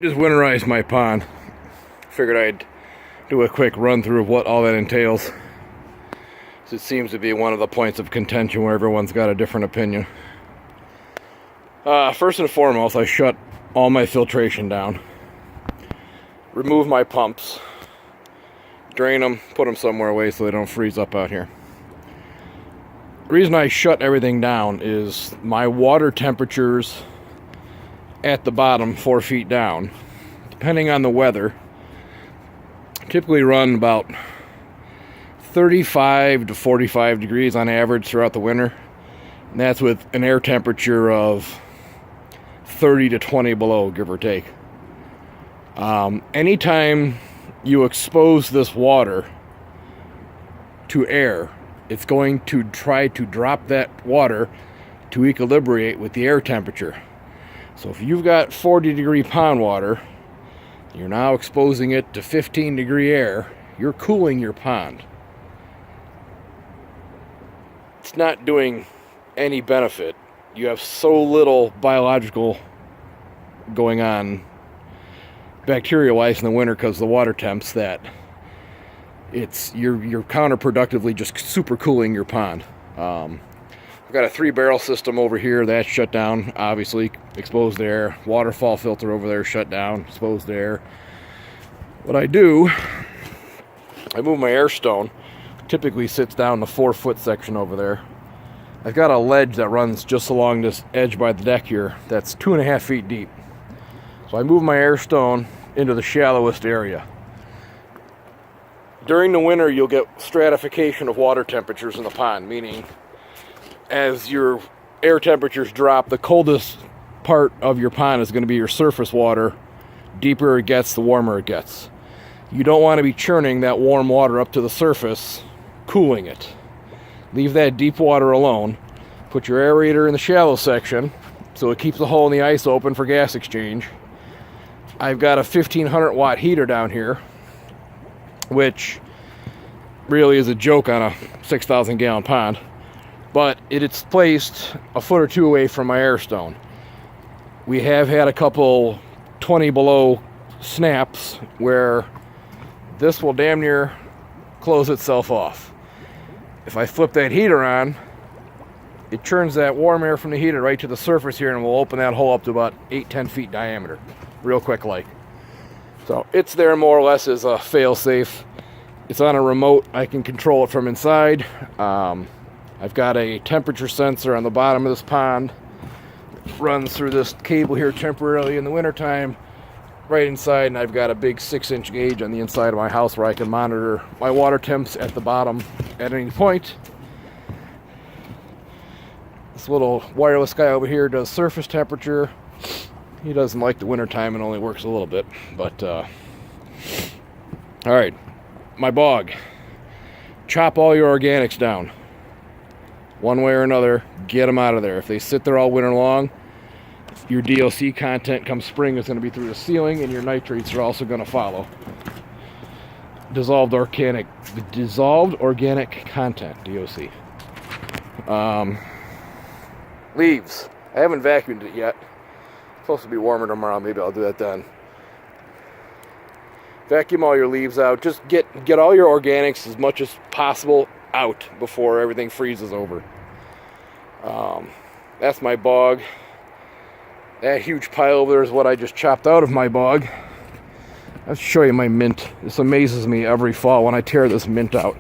Just winterized my pond. Figured I'd do a quick run through of what all that entails. It seems to be one of the points of contention where everyone's got a different opinion. First and foremost, I shut all my filtration down. Remove my pumps. Drain them, put them somewhere away so they don't freeze up out here. The reason I shut everything down is my water temperatures at the bottom 4 feet down, depending on the weather, typically run about 35 to 45 degrees on average throughout the winter. And that's with an air temperature of 30 to 20 below, give or take. Anytime you expose this water to air, it's going to try to drop that water to equilibrate with the air temperature. So if you've got 40 degree pond water, you're now exposing it to 15 degree air, you're cooling your pond. It's not doing any benefit. You have so little biological going on bacteria-wise in the winter because of the water temps that you're counterproductively just super cooling your pond. I've got a 3-barrel system over here that's shut down, obviously, exposed air. Waterfall filter over there shut down, exposed air. What I do, I move my air stone. Typically sits down the 4-foot section over there. I've got a ledge that runs just along this edge by the deck here that's 2.5 feet deep. So I move my air stone into the shallowest area. During the winter, you'll get stratification of water temperatures in the pond, meaning as your air temperatures drop, the coldest part of your pond is going to be your surface water. Deeper it gets, the warmer it gets. You don't want to be churning that warm water up to the surface, cooling it. Leave that deep water alone. Put your aerator in the shallow section so it keeps the hole in the ice open for gas exchange. I've got a 1500 watt heater down here, which really is a joke on a 6,000 gallon pond. But it's placed a foot or two away from my air stone. We have had a couple 20 below snaps where this will damn near close itself off. If I flip that heater on, it churns that warm air from the heater right to the surface here and will open that hole up to about 8-10 feet diameter, real quick like. So it's there more or less as a fail-safe. It's on a remote. I can control it from inside. I've got a temperature sensor on the bottom of this pond. It runs through this cable here temporarily in the wintertime, right inside, and I've got a big 6-inch gauge on the inside of my house where I can monitor my water temps at the bottom at any point. This little wireless guy over here does surface temperature. He doesn't like the wintertime and only works a little bit, but alright, my bog. Chop all your organics down. One way or another, get them out of there. If they sit there all winter long, your DOC content come spring is going to be through the ceiling, and your nitrates are also going to follow. Dissolved organic content, DOC. Leaves. I haven't vacuumed it yet. It's supposed to be warmer tomorrow. Maybe I'll do that then. Vacuum all your leaves out. Just get all your organics as much as possible out before everything freezes over. That's my bog. That huge pile over there is what I just chopped out of my bog. I'll show you my mint. This amazes me every fall when I tear this mint out.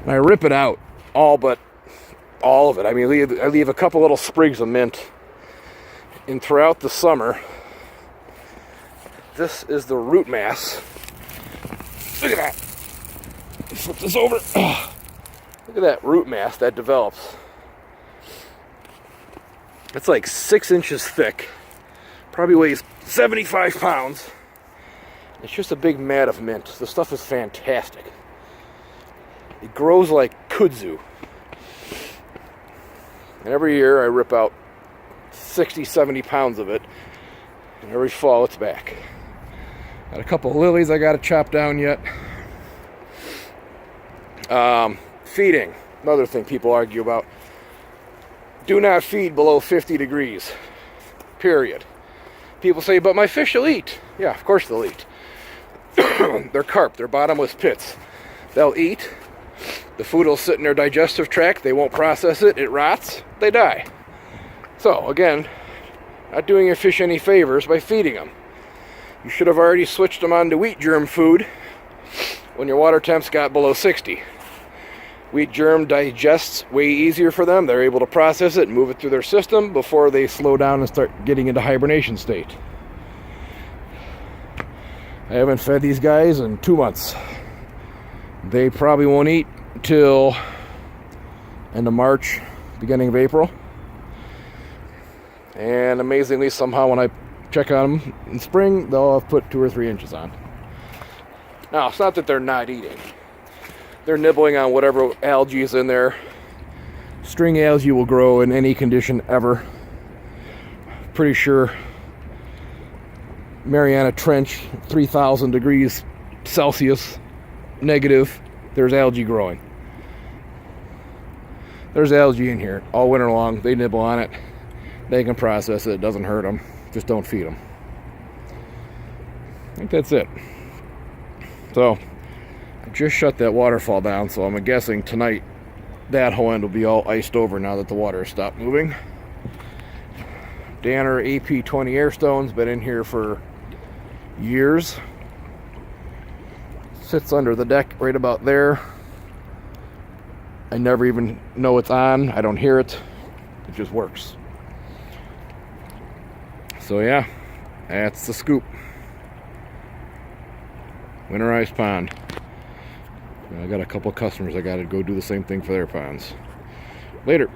And I rip it out, all but all of it. I mean, I leave a couple little sprigs of mint. And throughout the summer, this is the root mass. Look at that. Flip this over. Look at that root mass that develops. It's like 6 inches thick. Probably weighs 75 pounds. It's just a big mat of mint. The stuff is fantastic. It grows like kudzu. And every year I rip out 60, 70 pounds of it. And every fall it's back. Got a couple of lilies I got to chop down yet. Feeding. Another thing people argue about. Do not feed below 50 degrees. Period. People say, but my fish will eat. Yeah, of course they'll eat. They're carp. They're bottomless pits. They'll eat. The food will sit in their digestive tract. They won't process it. It rots. They die. So, again, not doing your fish any favors by feeding them. You should have already switched them on to wheat germ food when your water temps got below 60. Wheat germ digests way easier for them. They're able to process it and move it through their system before they slow down and start getting into hibernation state. I haven't fed these guys in 2 months. They probably won't eat till end of March, beginning of April. And amazingly, somehow when I check on them in spring, they'll have put 2 or 3 inches on. Now, it's not that they're not eating. They're nibbling on whatever algae is in there. String algae will grow in any condition ever. Pretty sure Mariana Trench, 3,000 degrees Celsius, negative, there's algae growing. There's algae in here all winter long. They nibble on it. They can process it. It doesn't hurt them. Just don't feed them. I think that's it. So, I just shut that waterfall down, so I'm guessing tonight that whole end will be all iced over now that the water has stopped moving. Danner AP20 Airstone's been in here for years. Sits under the deck right about there. I never even know it's on. I don't hear it. It just works. So yeah, that's the scoop. Winterized pond. I got a couple customers I got to go do the same thing for their ponds. Later.